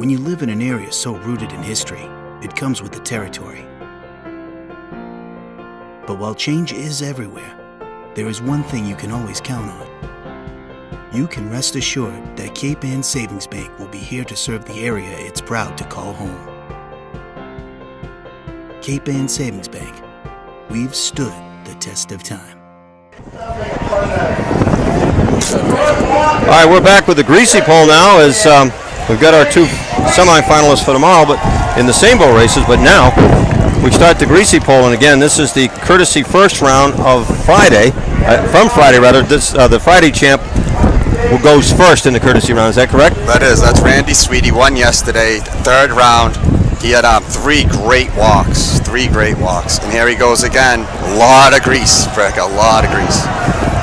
When you live in an area so rooted in history, it comes with the territory. But while change is everywhere, there is one thing you can always count on. You can rest assured that Cape Ann Savings Bank will be here to serve the area it's proud to call home. Cape Ann Savings Bank. We've stood the test of time. All right, we're back with the Greasy pole now as we've got our two semifinalists for tomorrow, but in the same boat races. But now we start the Greasy pole, and again, this is the courtesy first round of Friday, from Friday rather. This the Friday champ who goes first in the courtesy round. Is that correct? That is. That's Randy Sweet. He won yesterday, third round. He had three great walks, and here he goes again. A lot of grease, Rick, a lot of grease.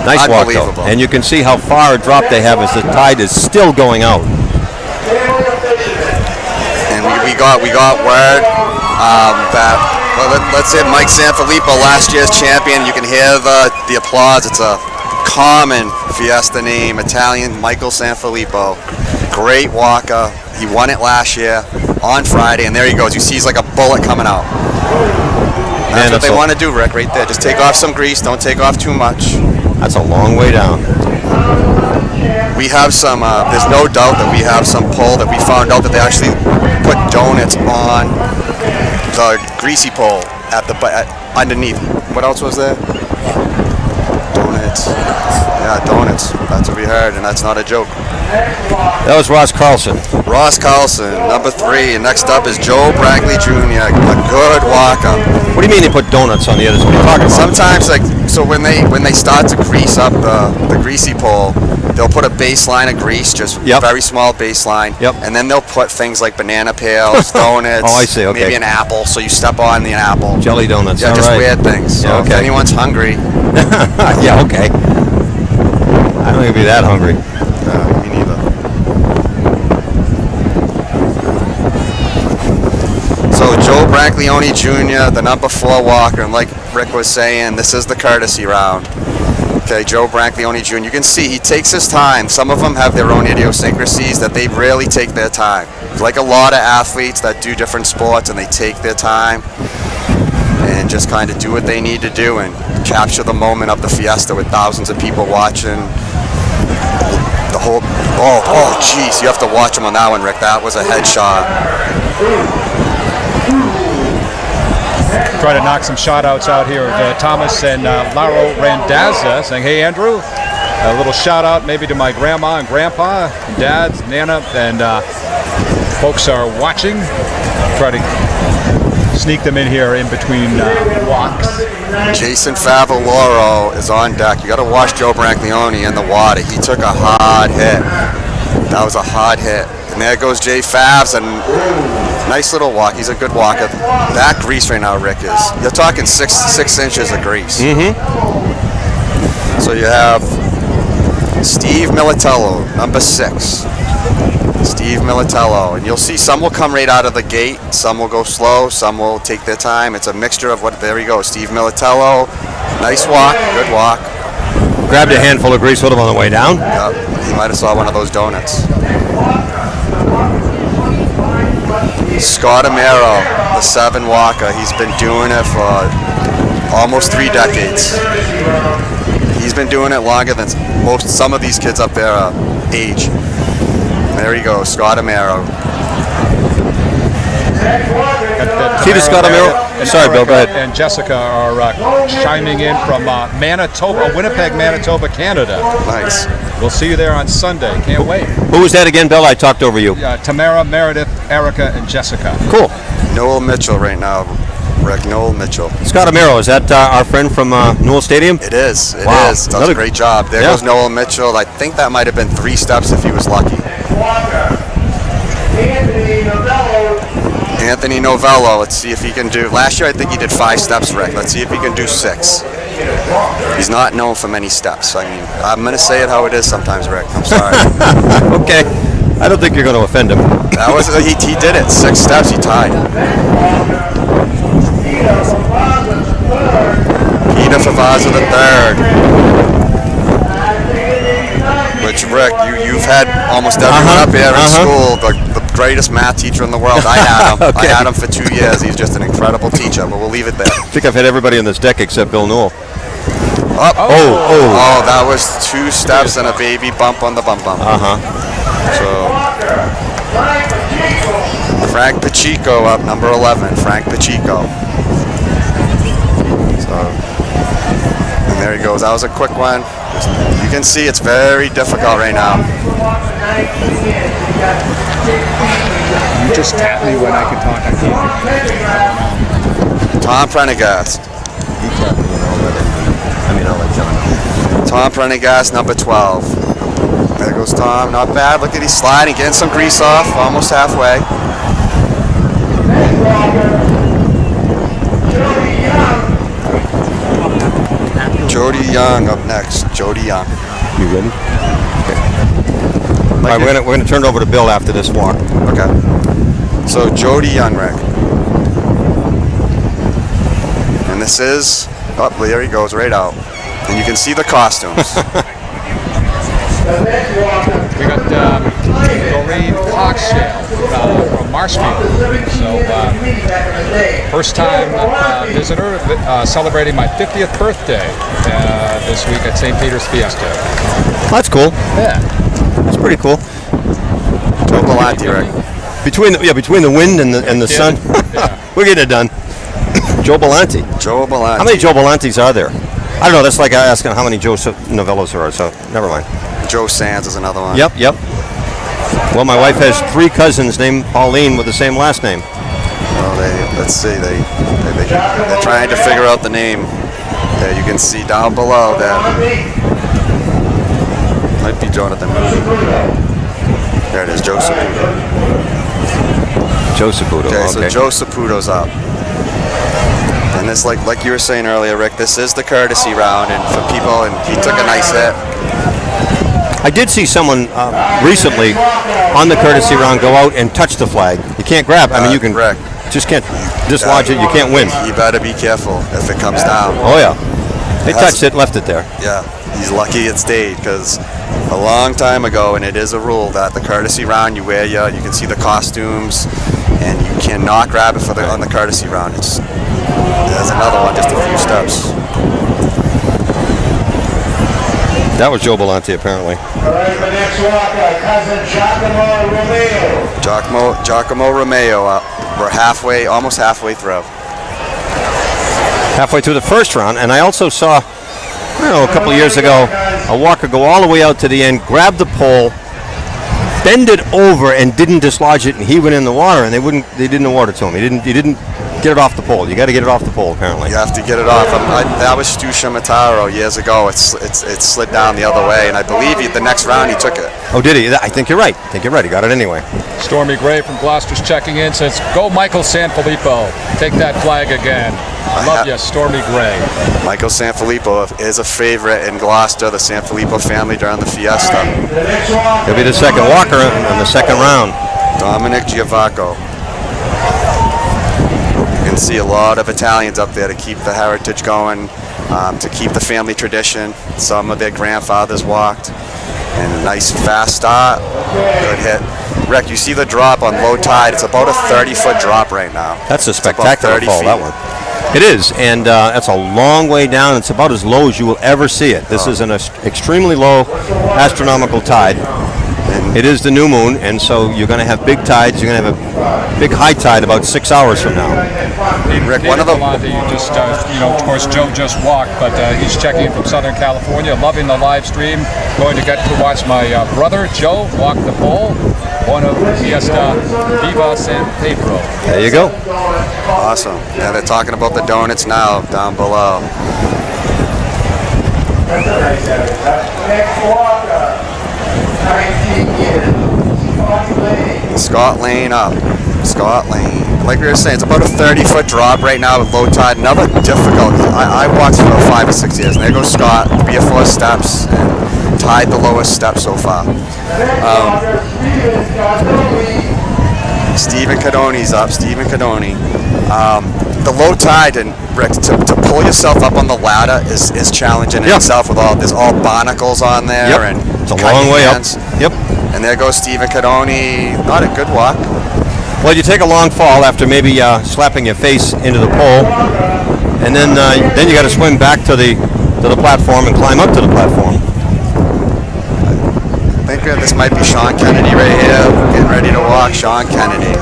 Nice walk, though. And you can see how far a drop they have as the tide is still going out. And we got word that, let's say Mike Sanfilippo, last year's champion, you can hear the applause. It's a common Fiesta name, Italian Michael Sanfilippo. Great walker. He won it last year on Friday, and there he goes. You see he's like a bullet coming out. That's what they want to do, Rick, right there. Just take off some grease. Don't take off too much. That's a long way down. We have some, there's no doubt that we have some pole that we found out that they actually put donuts on the Greasy pole underneath. What else was there? Donuts. Yeah, donuts. That's what we heard, and that's not a joke. That was Ross Carlson. Ross Carlson, number 3. And next up is Joe Brackley Jr., a good walker. What do you mean they put donuts on the others? What are you talking about? Sometimes, so when they start to grease up the Greasy pole, they'll put a baseline of grease, just very small baseline, and then they'll put things like banana peels, donuts, oh, I see. Okay. Maybe an apple, so you step on the apple. Jelly donuts. Yeah, just weird things. So okay. If anyone's hungry. Yeah, okay. I don't think I'd be that hungry. Me neither. So Joe Braglione Jr., the number 4 walker, and like Rick was saying, this is the courtesy round. Okay, Joe Braglione Jr., you can see he takes his time. Some of them have their own idiosyncrasies that they really take their time. Like a lot of athletes that do different sports, and they take their time and just kind of do what they need to do and capture the moment of the Fiesta with thousands of people watching. The whole, oh, geez, you have to watch him on that one, Rick. That was a headshot. Try to knock some shout-outs out here of Thomas and Laro Randazza saying, hey, Andrew, a little shout-out maybe to my grandma and grandpa, dads, Nana, and folks are watching. Try to sneak them in here in between walks. Jason Favaloro is on deck. You got to watch Joe Braglione in the water. He took a hard hit. That was a hard hit. And there goes Jay Favs, and nice little walk. He's a good walker. That grease right now, Rick, is, you're talking six inches of grease. Mm-hmm. So you have Steve Militello, number 6. Steve Militello, and you'll see some will come right out of the gate, some will go slow, some will take their time. It's a mixture of what. There we go, Steve Militello, nice walk, good walk. Grabbed a handful of grease with him on the way down. Yep, he might have saw one of those donuts. Scott Amaro, the 7 walker, he's been doing it for almost 3 decades. He's been doing it longer than some of these kids up there age. There he goes, Scott Amaro. See the Scott Amaro? Sorry, Bill, go ahead. And Jessica are chiming in from Manitoba, Winnipeg, Manitoba, Canada. Nice. We'll see you there on Sunday. Can't wait. Who was that again, Bill? I talked over you. Tamara, Meredith, Erica, and Jessica. Cool. Noel Mitchell right now, Rick. Noel Mitchell. Scott Amaro, is that our friend from Newell Stadium? It is. It wow. is. Does a great job. There goes Noel Mitchell. I think that might have been 3 steps if he was lucky. Anthony Novello. Let's see if he can do. Last year I think he did 5 steps, Rick. Let's see if he can do 6. He's not known for many steps. I mean, I'm going to say it how it is sometimes, Rick. I'm sorry. Okay. I don't think you're going to offend him. That was he did it. 6 steps. He tied. Peter Favazza the third. Which Rick, you've had almost everyone up here in school. The greatest math teacher in the world. I had him. Okay. I had him for 2 years. He's just an incredible teacher. But we'll leave it there. I think I've had everybody on this deck except Bill Newell. Oh, that was 2 steps and a baby bump on the bump. So Frank Pacheco up, number 11. Frank Pacheco. So, and there he goes. That was a quick one. You can see it's very difficult right now. You just tap me when I can talk. I can't. Tom Prendergast. He tapped me, I'll let John know. Tom Prendergast, number 12. There goes Tom. Not bad. Look at he's sliding, getting some grease off. Almost halfway. Jody Young up next. Jody Young. You ready? Okay. All right, we're gonna turn it over to Bill after this walk. Okay. So Jody Young, Rick. And this is, there he goes, right out. And you can see the costumes. We got Doreen Coxshale from Marshfield. So first time visitor, celebrating my 50th birthday this week at St. Peter's Fiesta. That's cool. Yeah. That's pretty cool. Joe Galante, Rick. Between the wind and the sun, we're getting it done. Joe Galante. Joe Galante. How many Joe Galantes are there? I don't know. That's like asking how many Joe Novellos there are. So never mind. Joe Sands is another one. Yep. Well, my wife has 3 cousins named Pauline with the same last name. Well, let's see. They're trying to figure out the name. There you can see down below that might be Jonathan Moody. There it is, Joe Saputo. Joe Saputo. Okay, so Joe Saputo's up. And this, like you were saying earlier, Rick, this is the courtesy round, and for people, and he took a nice hit. I did see someone recently on the courtesy round go out and touch the flag. You can't grab. I mean, you can. Rick, just can't dislodge it. You can't win. You better be careful if it comes down. Oh yeah. They touched it and left it there. Yeah, he's lucky it stayed, because a long time ago, and it is a rule that the courtesy round you can see the costumes, and you cannot grab it on the courtesy round. There's another one, just a few steps. That was Joe Galante, apparently. All right, the next walker, cousin Giacomo Romeo. Giacomo Romeo up. We're almost halfway through. Halfway through the first round, and I also saw, a couple of years ago, a walker go all the way out to the end, grab the pole, bend it over, and didn't dislodge it, and he went in the water, and they didn't award it to him. He didn't get it off the pole. You got to get it off the pole, apparently. You have to get it off. That was Stu Shimataro years ago. It slid down the other way, and I believe the next round he took it. Oh, did he? I think you're right. He got it anyway. Stormy Gray from Gloucester's checking in, says, "Go Michael Sanfilippo. Take that flag again." Love you, Stormy Gray. Michael Sanfilippo is a favorite in Gloucester, the Sanfilippo family during the Fiesta. He'll be the second walker in the second round. Dominic Giavacco. You can see a lot of Italians up there to keep the heritage going, to keep the family tradition. Some of their grandfathers walked. And a nice fast start. Good hit. Rick, you see the drop on low tide. It's about a 30-foot drop right now. That's a spectacular fall, feet. that one. It is, and that's a long way down. It's about as low as you will ever see it. This is an extremely low astronomical tide. It is the new moon, and so you're going to have big tides. You're going to have a big high tide about 6 hours from now. Rick, one of the... of course, Joe just walked, but he's checking in from Southern California, loving the live stream. Going to get to watch my brother, Joe, walk the pole. One of Fiesta Viva San Pedro. There you go. Awesome. Yeah, they're talking about the donuts now down below. Next walker, 19 years, Scott Lane up. Scott Lane. Like we were saying, it's about a 30-foot drop right now with low tide. Another difficult. I watched for about 5 or 6 years. And there goes Scott, 3 or 4 steps, and tied the lowest step so far. Stephen Cadoni's up. Stephen Cadoni. The low tide, and Rick, to pull yourself up on the ladder is challenging in Yeah. itself. There's all barnacles on there, Yep. and It's a cutting long way up. hands. Yep. And there goes Stephen Cadoni. Not a good walk. Well, you take a long fall after maybe slapping your face into the pole, and then you got to swim back to the platform and climb up to the platform. I think this might be Sean Kennedy right here, getting ready to walk. Sean Kennedy.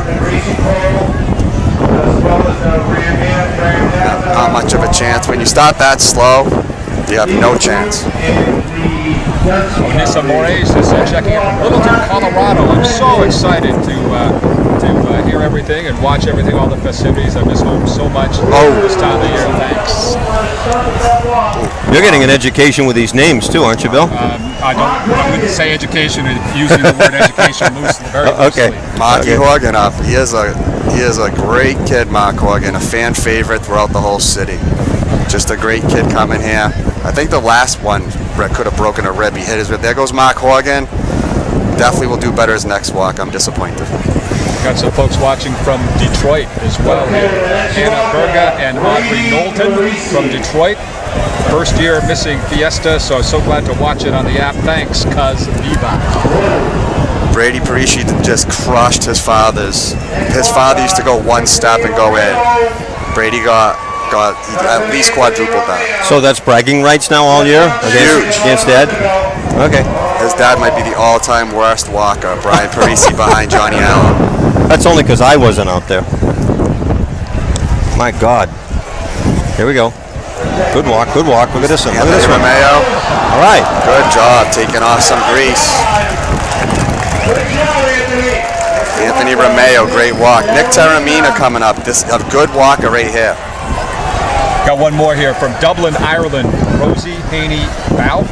Not much of a chance. When you start that slow, you have no chance. Onissa Mores is checking in from Littleton, Colorado. I'm so excited to hear everything and watch everything, all the festivities. I miss home so much this time of the year. Thanks. You're getting an education with these names too, aren't you, Bill? I wouldn't say education, using the word education loosely, very loosely. Okay. Marky Horgan up. He is a great kid, Mark Horgan, a fan favorite throughout the whole city. Just a great kid coming here. I think the last one Brett could have broken a rib. He hit his rib. There goes Mark Horgan. Definitely will do better his next walk. I'm disappointed. Got some folks watching from Detroit as well here. Anna Berga and Audrey Knowlton from Detroit. First year missing Fiesta, so glad to watch it on the app. Thanks, cuz Viva. Brady Parisi just crushed his father's. His father used to go one step and go in. Brady got he at least quadrupled that. So that's bragging rights now all year against Dad? Okay. His dad might be the all-time worst walker, Brian Parisi behind Johnny Allen. That's only because I wasn't out there. My God. Here we go. Good walk, good walk. Look at this one. Look at this one. Romeo. All right. Good job taking off some grease. Anthony Romeo, great walk. Nick Taramina coming up. This a good walker right here. Got one more here from Dublin, Ireland. Rosie Haney Bow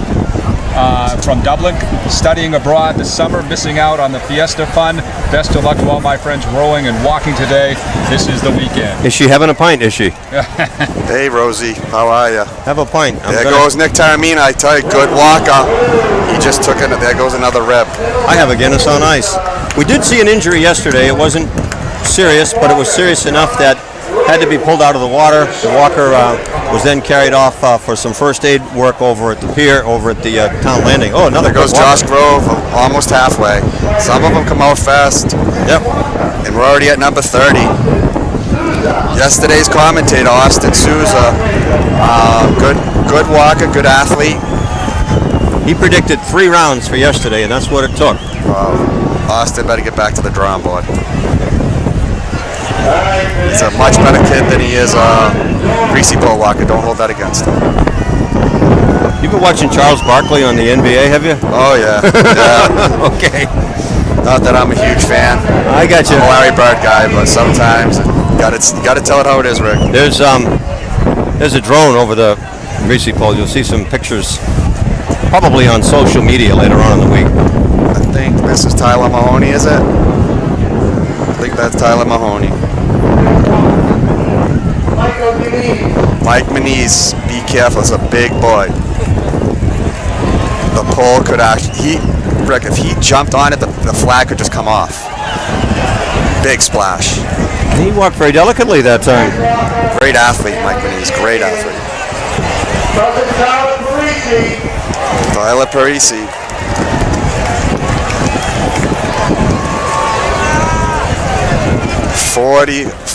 from Dublin, studying abroad this summer, missing out on the Fiesta fun. Best of luck to all my friends rowing and walking today. This is the weekend. Is she having a pint, is she? Hey, Rosie, how are you? Have a pint. There goes Nick Taramina. I tell you, good walker. He just took it. There goes another rib. I have a Guinness on ice. We did see an injury yesterday. It wasn't serious, but it was serious enough that had to be pulled out of the water. The walker was then carried off for some first aid work over at the pier, over at the town landing. Oh, another There goes good walker. Josh Grove, almost halfway. Some of them come out fast. Yep. And we're already at number 30. Yesterday's commentator, Austin Souza, good walker, good athlete. He predicted 3 rounds for yesterday, and that's what it took. Austin better get back to the drawing board. He's a much better kid than he is a Greasy pole walker. Don't hold that against him. You've been watching Charles Barkley on the NBA, have you? Oh, yeah. Yeah. Okay. Not that I'm a huge fan. I got you. I'm a Larry Bird guy, but sometimes you got to tell it how it is, Rick. There's a drone over the Greasy pole. You'll see some pictures probably on social media later on in the week. I think this is Tyler Mahoney, is it? I think that's Tyler Mahoney. Mike Manise, be careful, it's a big boy. The pole could actually, Rick, if he jumped on it, the flag could just come off. Big splash. He walked very delicately that time. Great athlete, Mike Manise, great athlete. Tyler Parisi.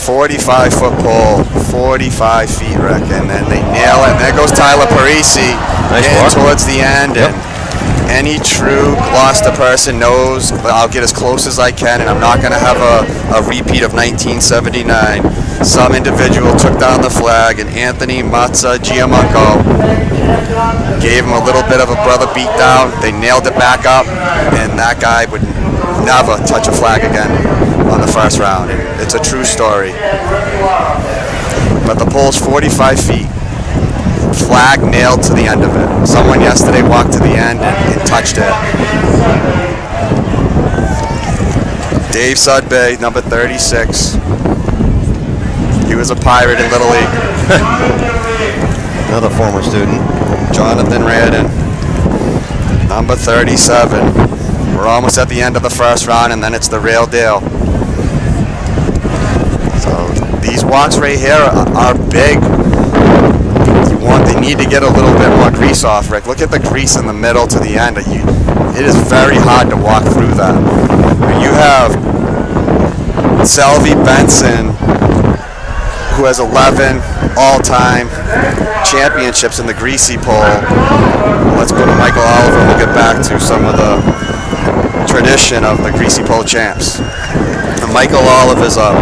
45-foot pole, 45 feet, Rick, and then they nail it. And there goes Tyler Parisi, Nice getting walk. towards the end. Yep. And any true Gloucester person knows I'll get as close as I can, and I'm not going to have a repeat of 1979. Some individual took down the flag, and Anthony Mazza Giamanco gave him a little bit of a brother beat down. They nailed it back up, and that guy would never touch a flag again on the first round. It's a true story. But the pole's 45 feet. Flag nailed to the end of it. Someone yesterday walked to the end and touched it. Dave Sudbay, number 36. He was a Pirate in Little League. Another former student. Jonathan Reardon, number 37. We're almost at the end of the first round, and then it's the real deal. So these walks right here are big. They need to get a little bit more grease off, Rick. Look at the grease in the middle to the end. It is very hard to walk through that. You have Selvey Benson, who has 11 all-time championships in the Greasy pole. Let's go to Michael Oliver. We'll get back to some of the tradition of the Greasy pole champs. And Michael Oliver's up,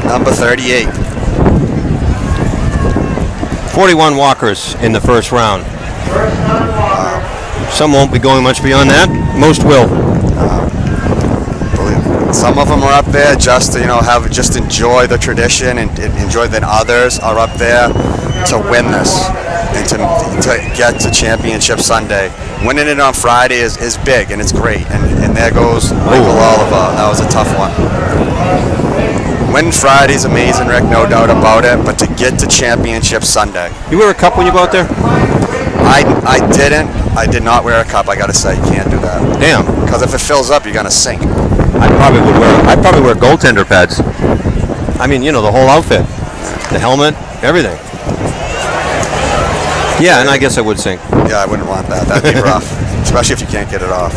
number 38. 41 walkers in the first round. Some won't be going much beyond that. Most will. Some of them are up there just to, just enjoy the tradition and enjoy that others are up there to win this and to get to Championship Sunday. Winning it on Friday is big and it's great. And there goes Michael Oliver. That was a tough one. Winning Friday's amazing, Rick, no doubt about it. But to get to Championship Sunday. You wear a cup when you go out there? I didn't. I did not wear a cup. I gotta say, you can't do that. Damn. Because if it fills up, you're gonna sink. I'd probably wear goaltender pads. I mean, the whole outfit, the helmet, everything. Yeah, and I guess I would sink. Yeah, I wouldn't want that. That'd be rough, especially if you can't get it off.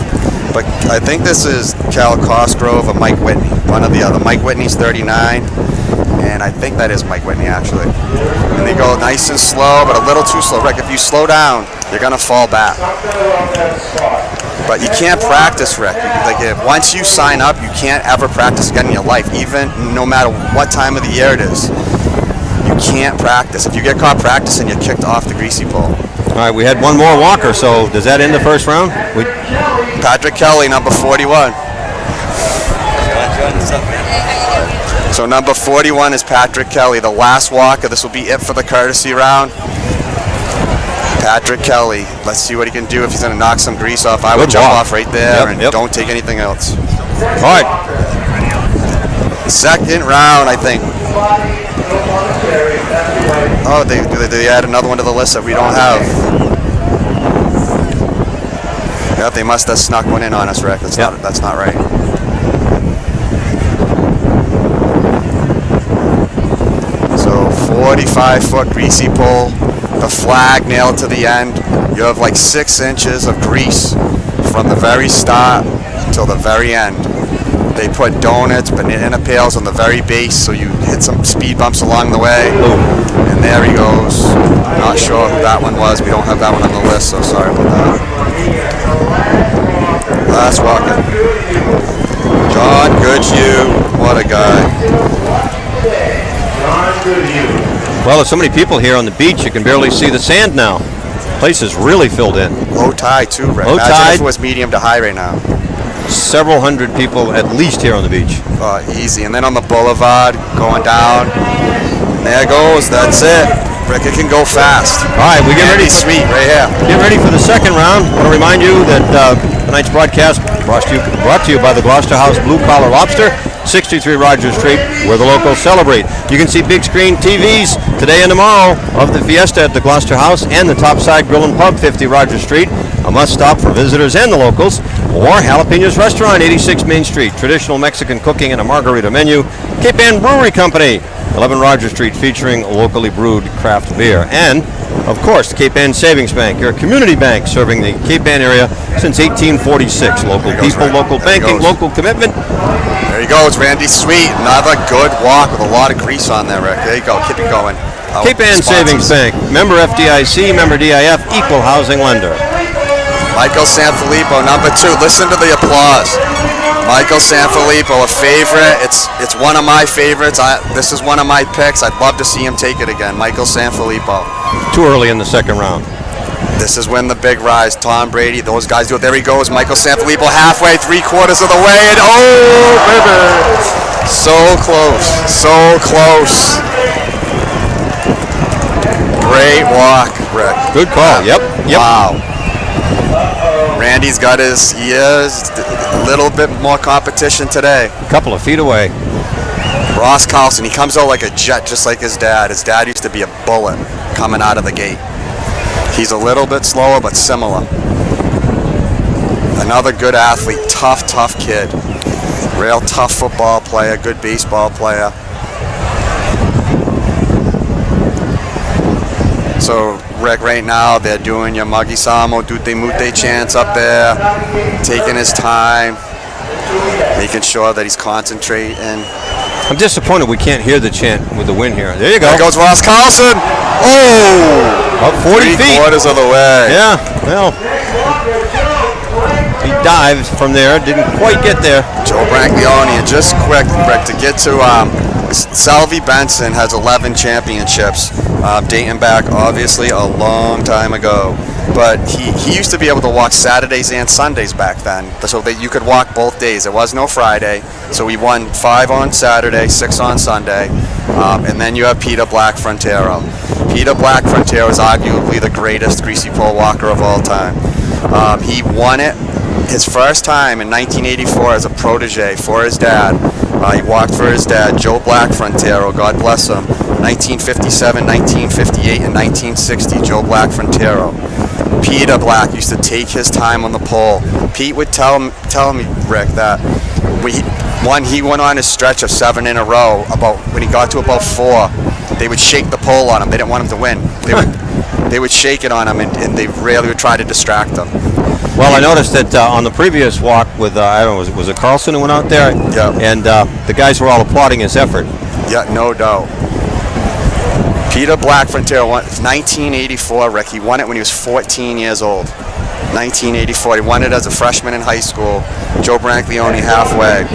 But I think this is Cal Cosgrove or Mike Whitney, one or the other. Mike Whitney's 39, and I think that is Mike Whitney actually. And they go nice and slow, but a little too slow. Rick, if you slow down, you're gonna fall back. But you can't practice, Rick. Once you sign up, you can't ever practice again in your life, even no matter what time of the year it is. You can't practice. If you get caught practicing, you're kicked off the Greasy pole. All right, we had one more walker, so does that end the first round? Patrick Kelly, number 41. So number 41 is Patrick Kelly, the last walker. This will be it for the courtesy round. Patrick Kelly, let's see what he can do if he's going to knock some grease off. I would jump off right there and don't take anything else. All right. Second round, I think. Oh, they add another one to the list that we don't have. Yeah, they must have snuck one in on us, Rick. That's not right. So 45-foot greasy pole. The flag nailed to the end. You have like 6 inches of grease from the very start till the very end. They put donuts, banana peels on the very base, so you hit some speed bumps along the way. And there he goes. Not sure who that one was. We don't have that one on the list, so sorry about that. Last walker. John Goodhue. What a guy. Well, there's so many people here on the beach, you can barely see the sand now. Place is really filled in. Low tide, too, Rick. Low Imagine tide. if it was medium to high right now. Several hundred people at least here on the beach. Easy. And then on the boulevard, going down. And there goes. That's it. Rick, it can go fast. All right, we get ready. Sweet, right here. Get ready for the second round. I want to remind you that tonight's broadcast brought to you by the Gloucester House Blue Collar Lobster, 63 Rogers Street, where the locals celebrate. You can see big screen TVs today and tomorrow of the Fiesta at the Gloucester House and the Topside Grill and Pub, 50 Rogers Street, a must-stop for visitors and the locals, or Jalapenos Restaurant, 86 Main Street, traditional Mexican cooking and a margarita menu. Cape Ann Brewery Company, 11 Rogers Street, featuring locally brewed craft beer. And, of course, Cape Ann Savings Bank, your community bank serving the Cape Ann area since 1846. Local people, local banking, local commitment. There he goes, Randy Sweet. Another good walk with a lot of grease on there, Rick. There you go. Keep it going. Cape Ann Savings Bank, member FDIC, member DIF, equal housing lender. Michael Sanfilippo, number 2. Listen to the applause. Michael Sanfilippo, a favorite. It's one of my favorites. This is one of my picks. I'd love to see him take it again. Michael Sanfilippo. Too early in the second round. This is when the big rise. Tom Brady, those guys do it. There he goes. Michael Sanfilippo halfway, 3/4 of the way. And oh, baby. So close. So close. Great walk, Rick. Good call. Yep. Wow. Randy's got his ears, a little bit more competition today. A couple of feet away. Ross Carlson, he comes out like a jet, just like his dad. His dad used to be a bullet coming out of the gate. He's a little bit slower, but similar. Another good athlete, tough kid. Real tough football player, good baseball player. So, Rick, right now they're doing your Muggy Samo, Dute Mute chants up there, taking his time, making sure that he's concentrating. I'm disappointed we can't hear the chant with the wind here. There you go. There goes Ross Carlson. Oh! Up 40 feet. 3/4 of the way. Yeah, well, he dived from there, didn't quite get there. Joe Brancaleone, and just quick, Rick, to get to Salvi Benson has 11 championships, dating back obviously a long time ago. But he used to be able to walk Saturdays and Sundays back then, so that you could walk both days. There was no Friday, so he won 5 on Saturday, 6 on Sunday, and then you have Peter Black Frontero. Peter Black Frontero is arguably the greatest greasy pole walker of all time. He won it his first time in 1984 as a protege for his dad. He walked for his dad, Joe Black Frontero, God bless him. 1957, 1958, and 1960, Joe Black Frontero. Peter Black used to take his time on the pole. Pete would tell me, Rick, that he went on a stretch of 7 in a row. About when he got to about 4, they would shake the pole on him. They didn't want him to win. They would shake it on him, and they really would try to distract him. Well, I noticed that on the previous walk with, I don't know, was it Carlson who went out there? Yeah. And the guys were all applauding his effort. Yeah, no doubt. Peter Black Frontero won 1984, Rick. He won it when he was 14 years old. 1984. He won it as a freshman in high school. Joe Brancaleone halfway.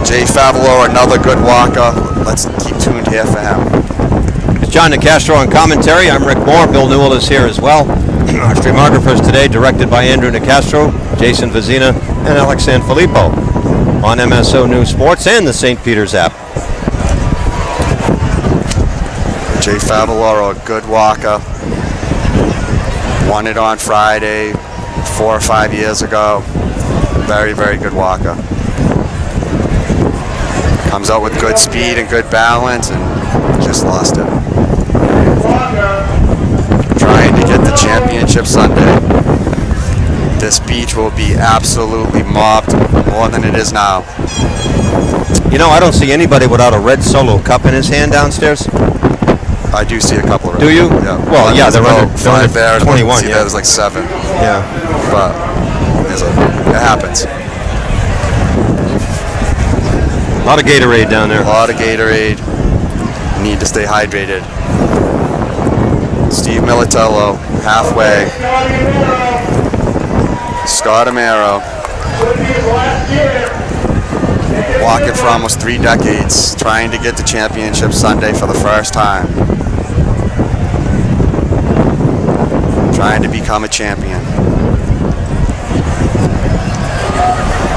Jay Favolo, another good walker. Let's keep tuned here for him. It's John Nicastro on commentary. I'm Rick Moore. Bill Newell is here as well. Our streamographers today directed by Andrew Nicastro, Jason Vazina, and Alex Sanfilippo on MSO News Sports and the St. Peter's app. Jay Favaloro, a good walker. Won it on Friday 4 or 5 years ago. Very, very good walker. Comes out with good speed and good balance, and just lost it. Trying to get the championship Sunday. This beach will be absolutely mobbed more than it is now. You know, I don't see anybody without a red Solo cup in his hand downstairs. I do see a couple of. Do you? Yeah. Well, yeah, they're under 21. Yeah, there's like 7. Yeah. But it happens. A lot of Gatorade down there. A lot of Gatorade. Need to stay hydrated. Steve Militello, halfway. Scott Amaro. Walking for almost 3 decades, trying to get to championship Sunday for the first time. Trying to become a champion.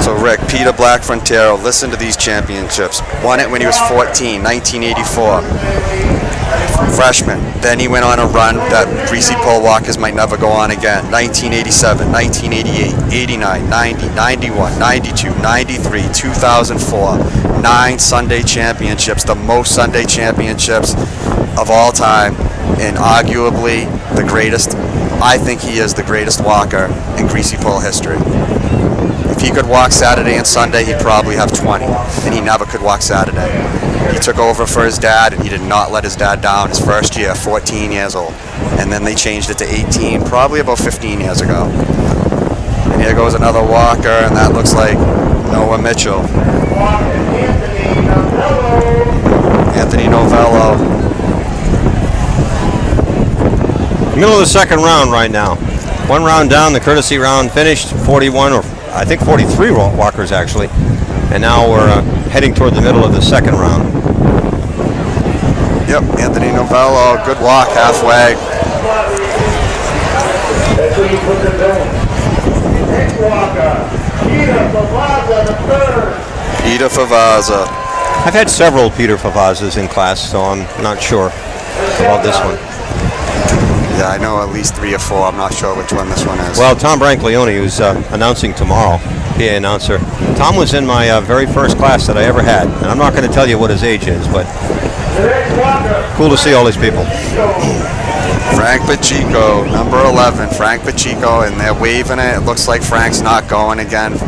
So Rick, Peter Black Frontero, listen to these championships. Won it when he was 14, 1984. Freshman. Then he went on a run that greasy pole walkers might never go on again. 1987, 1988, 89, 90, 91, 92, 93, 2004. 9 Sunday championships, the most Sunday championships of all time, and arguably the greatest. I think he is the greatest walker in greasy pole history. If he could walk Saturday and Sunday, he'd probably have 20, and he never could walk Saturday. He took over for his dad, and he did not let his dad down his first year, 14 years old. And then they changed it to 18, probably about 15 years ago. And here goes another walker, and that looks like Noah Mitchell. Anthony Novello. Middle of the second round right now. 1 round down, the courtesy round finished. 41 or I think 43 walkers actually. And now we're heading toward the middle of the second round. Yep, Anthony Novello, good walk halfway. That's where you put the bill. Next walker, Peter Favazza, the third. Peter Favazza. I've had several Peter Favazzas in class, so I'm not sure about this one. Yeah, I know at least 3 or 4. I'm not sure which one this one is. Well, Tom Brancaleone, who's announcing tomorrow, PA announcer. Tom was in my very first class that I ever had, and I'm not going to tell you what his age is, but cool to see all these people. Frank Pacheco, number 11, Frank Pacheco, and they're waving it. It looks like Frank's not going again.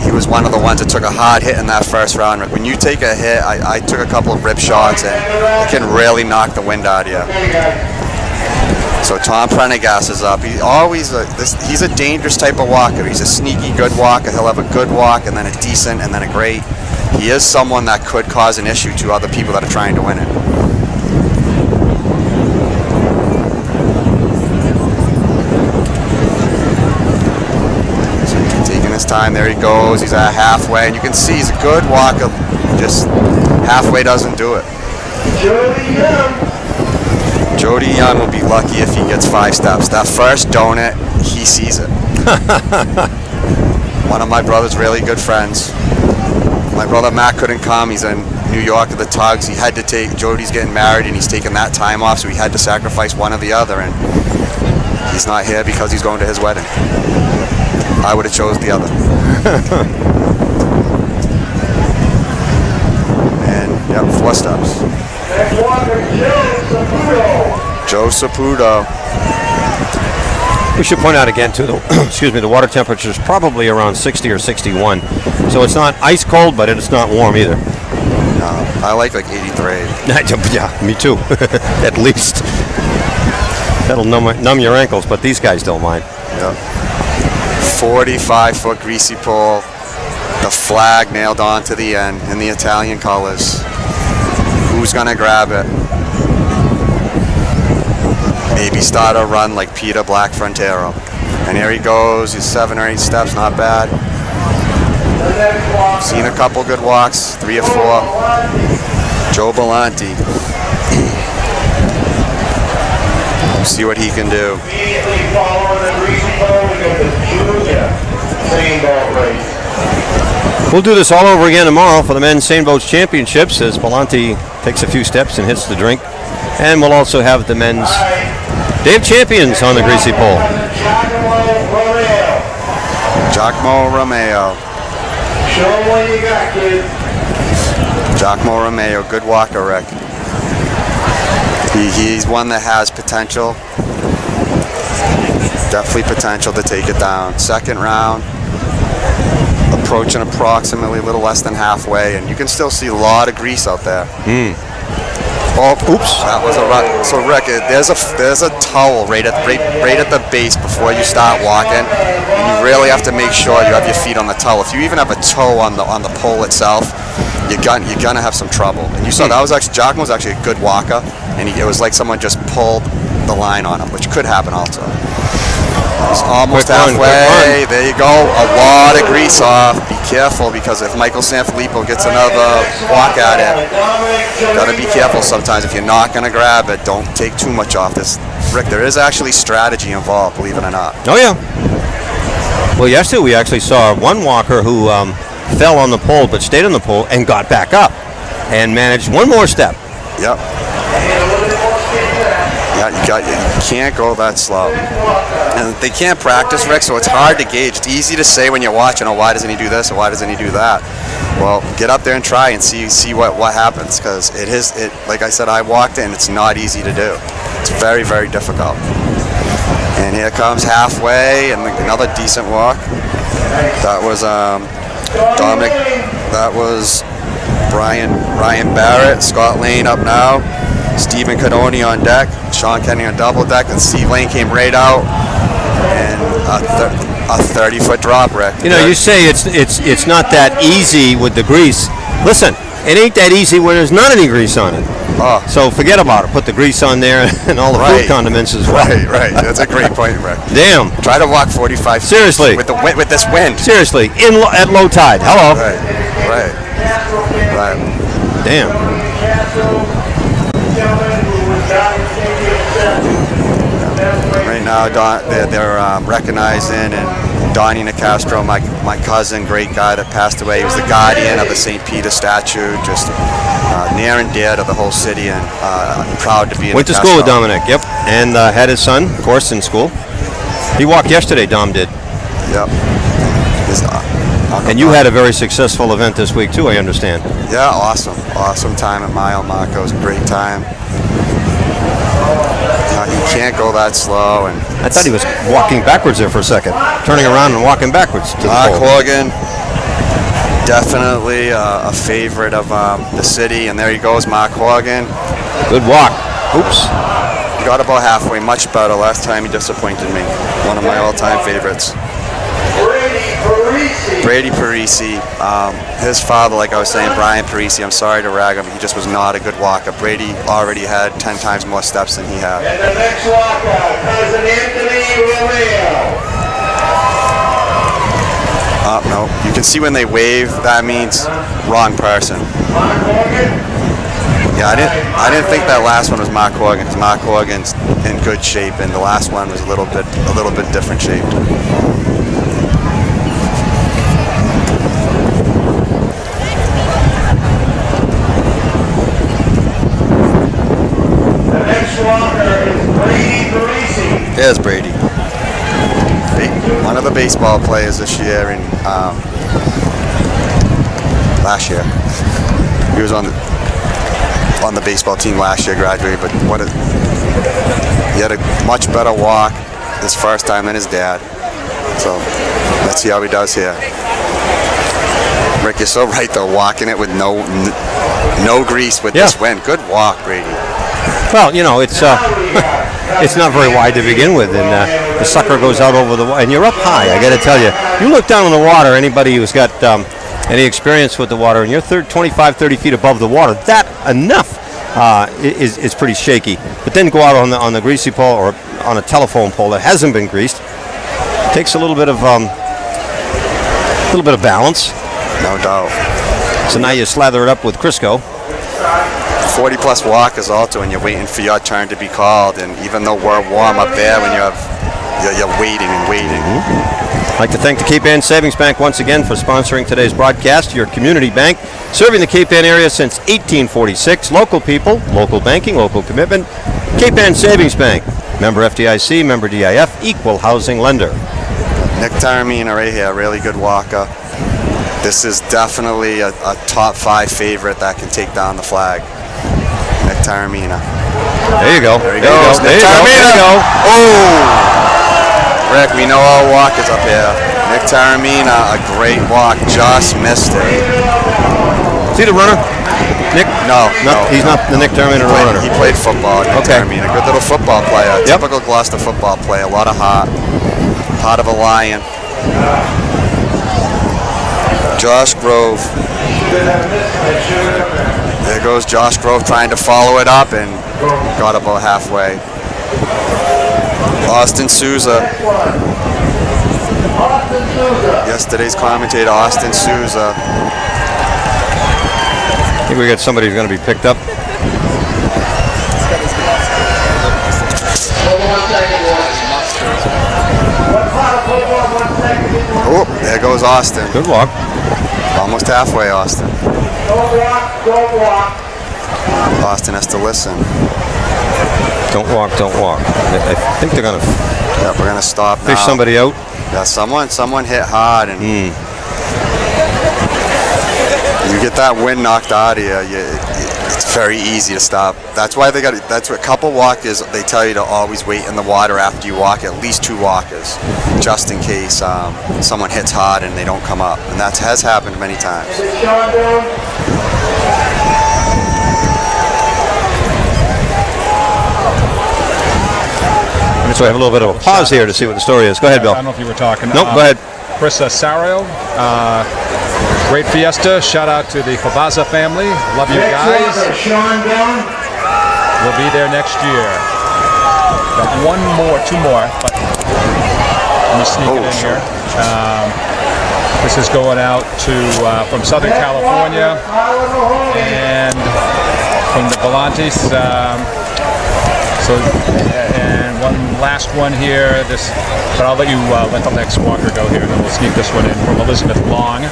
he was one of the ones that took a hard hit in that first round. When you take a hit, I took a couple of rip shots, and it can really knock the wind out of you. So Tom Prendergast is up. He always he's a dangerous type of walker. He's a sneaky good walker. He'll have a good walk and then a decent and then a great. He is someone that could cause an issue to other people that are trying to win it. So taking his time, there he goes. He's at halfway, and you can see he's a good walker. Just halfway doesn't do it. Jody Young will be lucky if he gets 5 steps. That first donut, he sees it. One of my brother's really good friends. My brother Matt couldn't come. He's in New York at the Tugs. He had to take, Jody's getting married and he's taking that time off, so he had to sacrifice one or the other, and he's not here because he's going to his wedding. I would have chose the other. And, yep, 4 steps. Next walker, Joe Saputo. We should point out again, too, the water temperature is probably around 60 or 61. So it's not ice cold, but it's not warm either. No, I like 83. Yeah, me too. At least. That'll numb your ankles, but these guys don't mind. Yep. 45-foot greasy pole. The flag nailed on to the end in the Italian colors. Who's going to grab it? Maybe start a run like Peter Black Frontero. And here he goes. He's 7 or 8 steps, not bad. Seen a couple good walks, 3 or 4. Joe Belanti. See what he can do. Immediately following the greasy pole, we got the junior Sainboat race. We'll do this all over again tomorrow for the men's Sainboats Championships as Belanti takes a few steps and hits the drink. And we'll also have the men's Day of Champions on the greasy pole. Giacomo Romeo. Show them what you got, kid. Giacomo Romeo, good walker, Rick. He's one that has potential. Definitely potential to take it down. Second round, approaching approximately a little less than halfway, and you can still see a lot of grease out there. Oh, oops! That was a run. So Rick, there's a towel right at the base before you start walking, and you really have to make sure you have your feet on the towel. If you even have a toe on the pole itself, you're gonna have some trouble. And you saw that was actually Giacomo was actually a good walker, and it was like someone just pulled the line on him, which could happen also. He's almost halfway. There you go. A lot of grease off. Be careful, because if Michael Sanfilippo gets another walk at it, gotta be careful sometimes. If you're not gonna grab it, don't take too much off this. Rick, there is actually strategy involved, believe it or not. Oh yeah. Well, yesterday we actually saw one walker who fell on the pole but stayed on the pole and got back up and managed one more step. Yep. Yeah, you can't go that slow. And they can't practice, Rick, so it's hard to gauge. It's easy to say when you're watching, oh, why doesn't he do this or why doesn't he do that? Well, get up there and try and see what happens, because like I said, I walked in, it's not easy to do. It's very, very difficult. And here comes halfway and another decent walk. That was Dominic, that was Ryan Barrett, Scott Lane up now. Stephen Cadoni on deck, Sean Kenny on double deck, and Steve Lane came right out, and a 30-foot drop, Rick. You know, you say it's not that easy with the grease. Listen, it ain't that easy when there's not any grease on it. Oh. So forget about it. Put the grease on there and all the food condiments as well. Right. That's a great point, Rick. Damn. Try to walk 45. Seriously. With this wind. Seriously, at low tide. Hello. Right. Damn. Right now, they're recognizing and Donnie Nicastro, my cousin, great guy that passed away. He was the guardian of the St. Peter statue, just near and dear to the whole city, and proud to be in Went to school with Dominic, yep, and had his son, of course, in school. He walked yesterday, Dom did. Yep. And you had a very successful event this week, too, I understand. Yeah, awesome time at Mile Marco. It was a great time. You can't go that slow. And I thought he was walking backwards there for a second, turning around and walking backwards to the pole. Horgan, Definitely a favorite of the city, and there he goes, Mark Horgan. Good walk. Oops. Got about halfway, much better. Last time he disappointed me. One of my all-time favorites. Brady Parisi. His father, like I was saying, Brian Parisi, I'm sorry to rag him, he just was not a good walker. Brady already had 10 times more steps than he had. And the next walker, Cousin Anthony Romeo. No, you can see when they wave, that means wrong person. Mark Horgan. Yeah, I didn't think that last one was Mark Horgan, because Mark Horgan's in good shape, and the last one was a little bit different shape. The next walker is Brady Parisi. There's Brady. One of the baseball players this year and last year. He was on the baseball team last year, graduated, but he had a much better walk his first time than his dad. So let's see how he does here. Rick, you're so right though, walking it with no grease with this wind. Good walk, Brady. Well, you know, it's not very wide to begin with, and the sucker goes out over the water, and you're up high, I got to tell you. You look down on the water, anybody who's got any experience with the water, and you're 25, 30 feet above the water, that enough is pretty shaky. But then go out on the greasy pole or on a telephone pole that hasn't been greased. Takes a little bit of balance. No doubt. So now you slather it up with Crisco. 40 plus walkers also, and you're waiting for your turn to be called, and even though we're warm up there, when you're waiting and waiting. I'd like to thank the Cape Ann Savings Bank once again for sponsoring today's broadcast. Your community bank, serving the Cape Ann area since 1846. Local people, local banking, local commitment. Cape Ann Savings Bank, member FDIC, member DIF, equal housing lender. Nick Taramina right here, really good walker. This is definitely a top 5 favorite that can take down the flag. Nick Taramina. There you go. There he goes. There you go. Oh! Rick, we know all walkers up here. Nick Taramina, a great walk, just missed it. See the runner? Nick? No, He's not the Nick Taramina runner. He played football. Nick Taramina, good little football player. Yep. Typical Gloucester football player. A lot of heart. Heart of a lion. Josh Grove. There goes Josh Grove trying to follow it up and got about halfway. Austin Souza. Yesterday's commentator, Austin Souza. I think we got somebody who's going to be picked up. Oh, there goes Austin. Good walk. Almost halfway, Austin. Don't walk. Austin has to listen. Don't walk. I think they're going to Yeah, we're gonna stop now. fish somebody out. Yeah, someone hit hard, and you get that wind knocked out of you. It's very easy to stop. That's why that's what a couple walkers, they tell you to always wait in the water after you walk, at least 2 walkers, just in case someone hits hard and they don't come up, and that has happened many times. So I have a little bit of a pause here to see what the story is. Go ahead, Bill. I don't know if you were talking. Nope, go ahead. Chris Sario, great Fiesta. Shout out to the Fabaza family. Love you guys. We'll be there next year. Got 2 more, but let me sneak it in here. This is going out to from Southern California and from the Volantes. And one last one here. But I'll let you let the next walker go here, and then we'll sneak this one in from Elizabeth Long.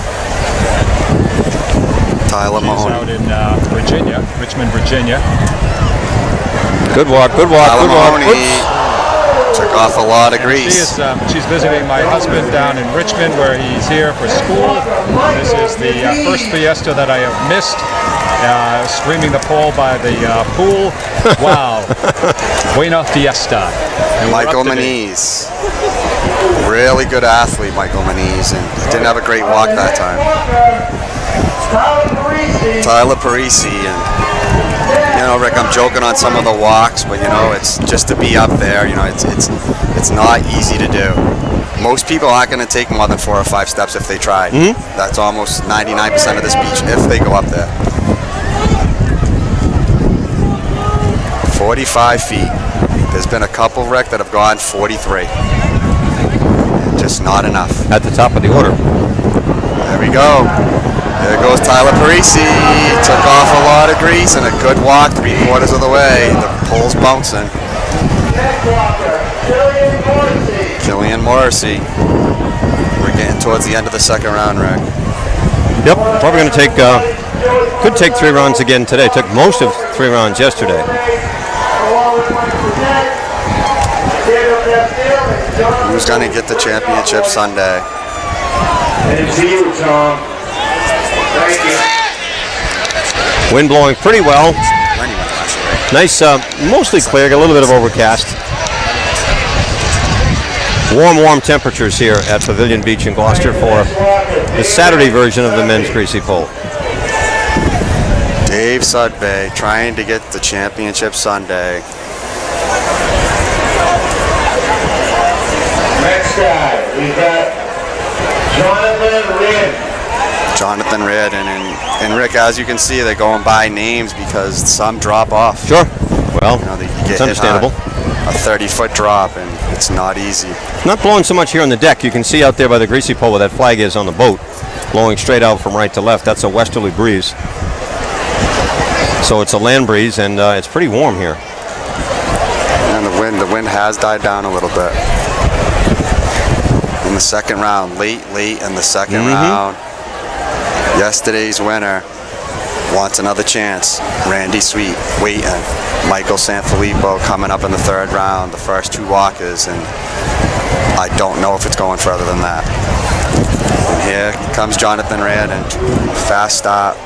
Tyler Mahoney. She's out in Virginia, Richmond, Virginia. Good walk. Tyler Mahoney took off a lot of grease. She's visiting my husband down in Richmond, where he's here for school. This is the first Fiesta that I have missed. Streaming the pole by the pool. Wow. Buena Fiesta. And Michael Maniz. Really good athlete, Michael Manise, and didn't have a great walk that time. Tyler Parisi, and Rick, I'm joking on some of the walks, but it's just to be up there. It's not easy to do. Most people aren't going to take more than 4 or 5 steps if they try. That's almost 99% of this beach if they go up there. 45 feet. There's been a couple, Rick, that have gone 43. Just not enough. At the top of the order. There we go. There goes Tyler Parisi. Took off a lot of grease and a good walk 3/4 of the way. The pole's bouncing. Killian Morrissey. We're getting towards the end of the second round, Rick. Yep, probably going to take, could take 3 rounds again today. Took most of 3 rounds yesterday. Who's going to get the championship Sunday? And to you, Tom. Thank you. Wind blowing pretty well. Nice, mostly clear, got a little bit of overcast. Warm temperatures here at Pavilion Beach in Gloucester for the Saturday version of the men's greasy pole. Dave Sudbay trying to get the championship Sunday. Next guy, we've got Jonathan Ridd. And Rick, as you can see, they're going by names because some drop off. Sure. Well, you it's get understandable. A 30-foot drop, and it's not easy. Not blowing so much here on the deck. You can see out there by the greasy pole where that flag is on the boat, blowing straight out from right to left. That's a westerly breeze. So it's a land breeze, and it's pretty warm here. And the wind has died down a little bit. In the second round, late in the second round. Yesterday's winner wants another chance. Randy Sweet waiting. Michael Sanfilippo coming up in the third round. The first 2 walkers, and I don't know if it's going further than that. And here comes Jonathan Ridd, and fast start.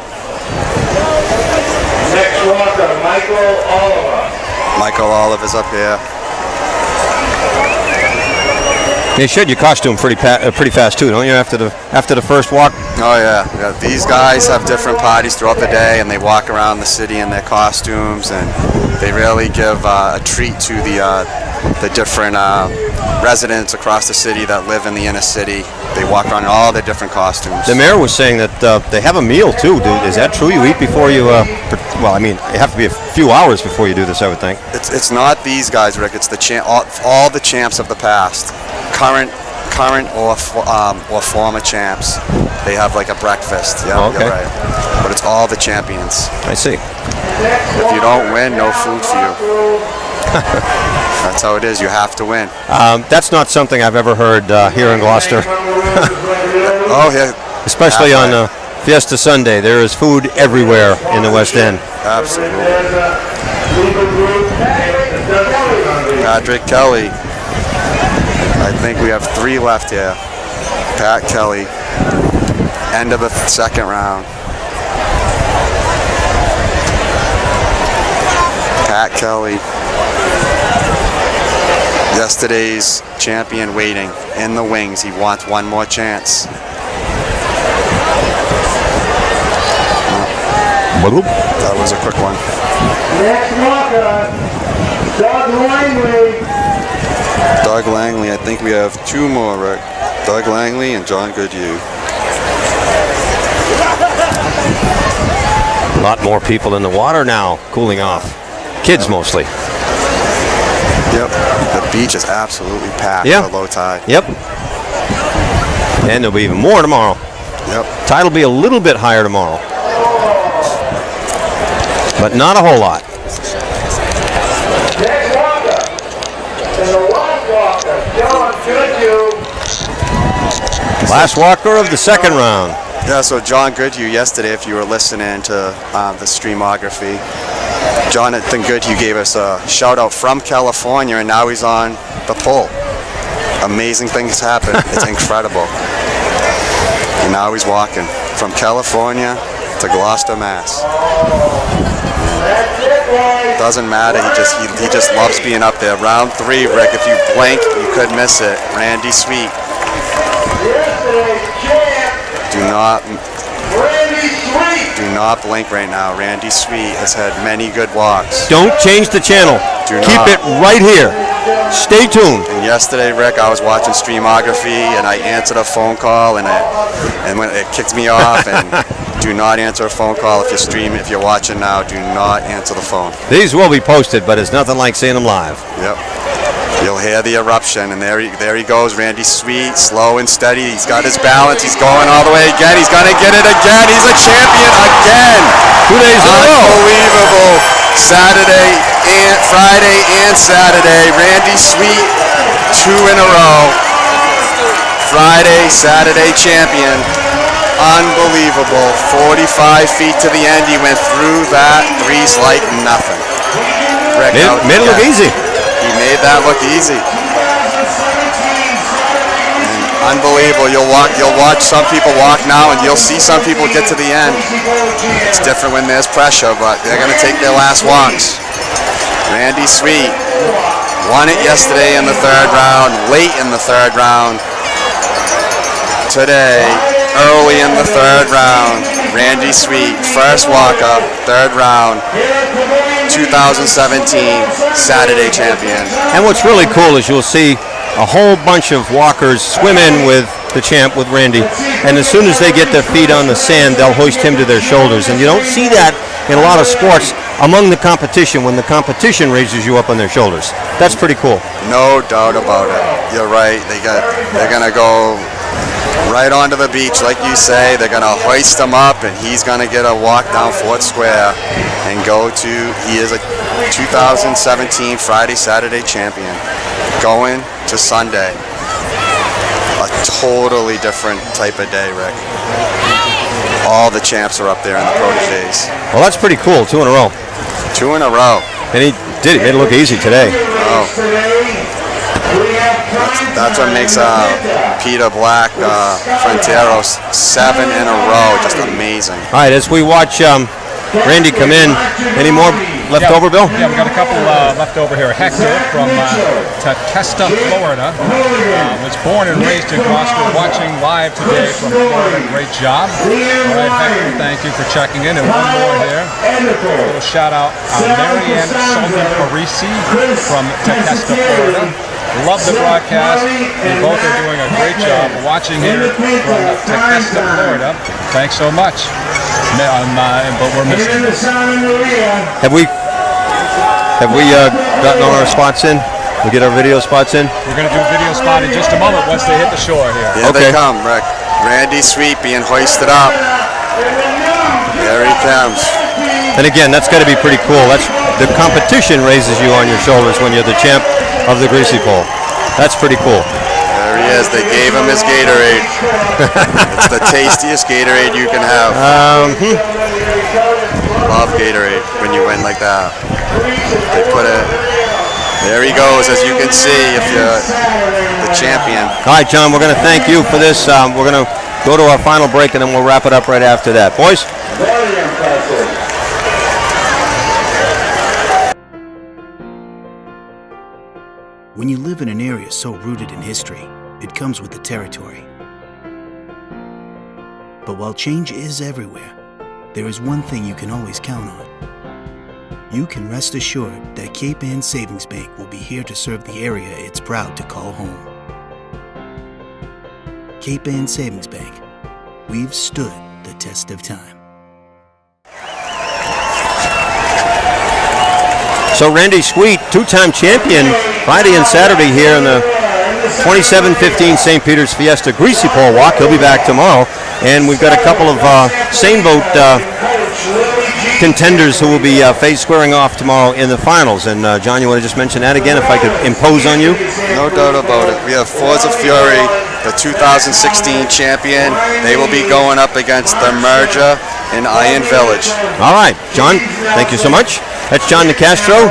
Next walker, Michael Oliver. Michael Oliver's up here. They shed your costume pretty fast too, don't you? After the first walk. Oh yeah. These guys have different parties throughout the day, and they walk around the city in their costumes, and they really give a treat to the different residents across the city that live in the inner city. They walk around in all their different costumes. The mayor was saying that they have a meal too. Is that true? You eat before you? Well, I mean, it have to be a few hours before you do this, I would think. It's not these guys, Rick. It's the all the champs of the past, current or former champs. They have like a breakfast. Yeah, okay. You're right. But it's all the champions. I see. If you don't win, no food for you. That's how it is. You have to win. That's not something I've ever heard here in Gloucester. Oh yeah. Especially on Fiesta Sunday, there is food everywhere in the West End. Absolutely. Patrick Kelly. I think we have 3 left here. Pat Kelly. End of the second round. Pat Kelly. Yesterday's champion waiting in the wings. He wants one more chance. That was a quick one. Next walker, Doug Langley. Doug Langley, I think we have 2 more, Rick. Doug Langley and John Goodhue. A lot more people in the water now, cooling off. Kids mostly. Yep, the beach is absolutely packed for low tide. Yep. And there'll be even more tomorrow. Yep. Tide will be a little bit higher tomorrow. But not a whole lot. Next walker, and the last walker, John Goodhue. Last walker of the second round. Yeah, so John Goodhue yesterday, if you were listening to the streamography, Jonathan Goodhue gave us a shout out from California, and now he's on the pole. Amazing things happen. It's incredible. And now he's walking from California to Gloucester, Mass. That's it. Doesn't matter. He just loves being up there. Round 3, Rick. If you blink, you could miss it. Randy Sweet. Do not blink right now. Randy Sweet has had many good walks. Don't change the channel. Keep it right here. Stay tuned. And yesterday, Rick, I was watching Streamography, and I answered a phone call, and when it kicked me off. And do not answer a phone call if you're streaming. If you're watching now, do not answer the phone. These will be posted, but it's nothing like seeing them live. Yep. You'll hear the eruption, and there he goes. Randy Sweet, slow and steady. He's got his balance. He's going all the way again. He's going to get it again. He's a champion again. 2 days in a row. Unbelievable. Friday and Saturday. Randy Sweet, 2 in a row. Friday, Saturday champion. Unbelievable. 45 feet to the end. He went through that grease like nothing. Rick, made it look easy. He made that look easy. Unbelievable. You'll watch some people walk now, and you'll see some people get to the end. It's different when there's pressure, but they're going to take their last walks. Randy Sweet won it yesterday in the 3rd round, late in the 3rd round. Today, early in the 3rd round, Randy Sweet, first walk-up, 3rd round. 2017 Saturday champion. And what's really cool is you'll see a whole bunch of walkers swim in with the champ, with Randy, and as soon as they get their feet on the sand, they'll hoist him to their shoulders. And you don't see that in a lot of sports among the competition, when the competition raises you up on their shoulders. That's pretty cool. No doubt about it. You're right. They're going to go right onto the beach, like you say. They're going to hoist him up, and he's going to get a walk down Fort Square and he is a 2017 Friday, Saturday champion. Going to Sunday. A totally different type of day, Rick. All the champs are up there in the proteges. Well, that's pretty cool. 2 in a row. 2 in a row. And he made it look easy today. Oh. That's what makes Peter Black, Fronteros, 7 in a row. Just amazing. All right, as we watch Randy come in, any more left over, Bill? Yeah, we got a couple left over here. Hector from Fiesta, Florida, was born and raised in Gloucester, watching live today from Florida. Great job. All right, Hector, thank you for checking in. And one more here. A little shout out, Marianne Parisi from Fiesta, Florida. Love the broadcast. You both are doing a great job watching here from Fiesta, Florida. Thanks so much. But we're missing. Have we gotten all our spots in? We get our video spots in? We're going to do a video spot in just a moment once they hit the shore here. Here they come, Rick. Randy Sweet being hoisted up. There he comes. And again, that's got to be pretty cool. The competition raises you on your shoulders when you're the champ of the Greasy Pole. That's pretty cool. There he is. They gave him his Gatorade. It's the tastiest Gatorade you can have. Love Gatorade when you win like that. They put it. There he goes, as you can see, if you're the champion. All right, John, we're going to thank you for this. We're going to go to our final break, and then we'll wrap it up right after that. Boys? When you live in an area so rooted in history, it comes with the territory. But while change is everywhere, there is one thing you can always count on. You can rest assured that Cape Ann Savings Bank will be here to serve the area it's proud to call home. Cape Ann Savings Bank. We've stood the test of time. So Randy Sweet, 2-time champion, Friday and Saturday here in the 27-15 St. Peter's Fiesta Greasy Pole Walk. He'll be back tomorrow. And we've got a couple of same boat contenders who will be squaring off tomorrow in the finals. And John, you want to just mention that again, if I could impose on you? No doubt about it. We have Forza Fury, the 2016 champion. They will be going up against the Merger in Iron Village. All right, John, thank you so much. That's John DeCastro.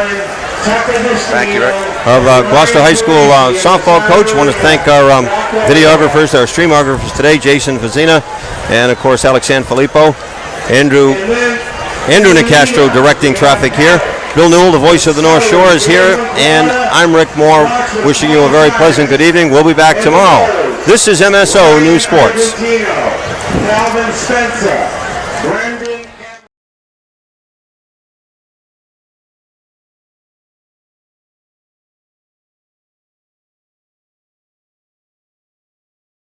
Thank you, Rick. Of Gloucester High School softball coach. Want to thank our videographers, our streamographers today, Jason Fazina, and of course Alex Sanfilippo. Andrew DeCastro directing traffic here. Bill Newell, the voice of the North Shore, is here, and I'm Rick Moore, wishing you a very pleasant good evening. We'll be back tomorrow. This is MSO News Sports. Calvin Spencer.